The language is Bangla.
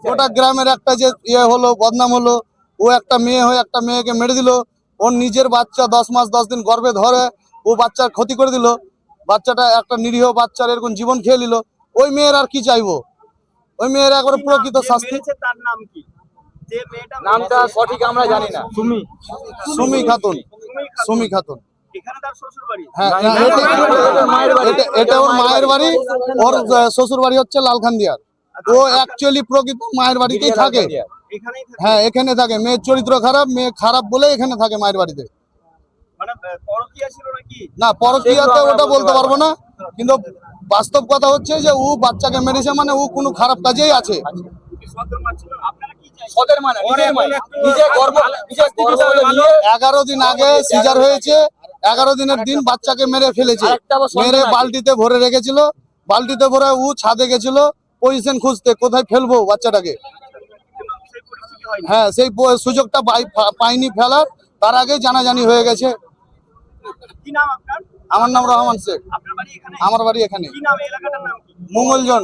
গোটা গ্রামের একটা যে ইয়ে হলো, বদনাম হলো। ও একটা মেয়ে হয়ে একটা মেয়েকে মেরে দিল। ওর নিজের বাচ্চা 10 মাস 10 দিন গর্ভে ধরে ও বাচ্চার ক্ষতি করে দিল। বাচ্চাটা একটা নিরীহ বাচ্চার এরকম জীবন খেয়ে নিল। ওই মেয়ের আর কি চাইবো? ওই মেয়ের একবার প্রকৃত শাস্তি। তার নাম কি? যে মেয়েটা নামটা সঠিক আমরা জানি না। সুমি খাতুন। সুমি খাতুন। এখানে তার শ্বশুর বাড়ি। হ্যাঁ, এটা এটা ওর মায়ের বাড়ি। ওর শ্বশুর বাড়ি হচ্ছে লালখান্দিয়ার। ও অ্যাকচুয়ালি প্রকৃত মায়ের বাড়িতেই থাকে। এখানেই থাকে। হ্যাঁ, এখানে থাকে। মেয়ের চরিত্র খারাপ, মেয়ে খারাপ বলে এখানে থাকে মায়ের বাড়িতে। মানে পরকীয়া ছিল নাকি? না, পরকীয়াতে ওটা বলতে পারবো না, কিন্তু বাস্তব কথা হচ্ছে যে ও বাচ্চাকে মেরেছে মানে ও কোনো খারাপ কাজেই আছে। সদর মারছিল। আপনারা কি চাইছেন? সতের মানে নিজে গর্ব নিয়ে 11 দিন আগে সিজার হয়েছে। 11 দিনের দিন বাচ্চাকে মেরে ফেলেছে। মেরে বালতিতে ভরে রেখেছিল। বালতিতে ভরে ও ছাদে গেছিল পজিশন খুঁজতে, কোথায় ফেলবো বাচ্চাটাকে। সেই পরিস্থিতি হয়নি। হ্যাঁ, সেই সুযোগটা পাইনি ফেলার। তার আগে জানাজানি হয়ে গেছে। কি নাম আপনার? আমার নাম রহমান শেখ। আপনার বাড়ি এখানে? আমার বাড়ি এখানে, কি নাম? এলাকাটার নাম কি? মঙ্গলজন।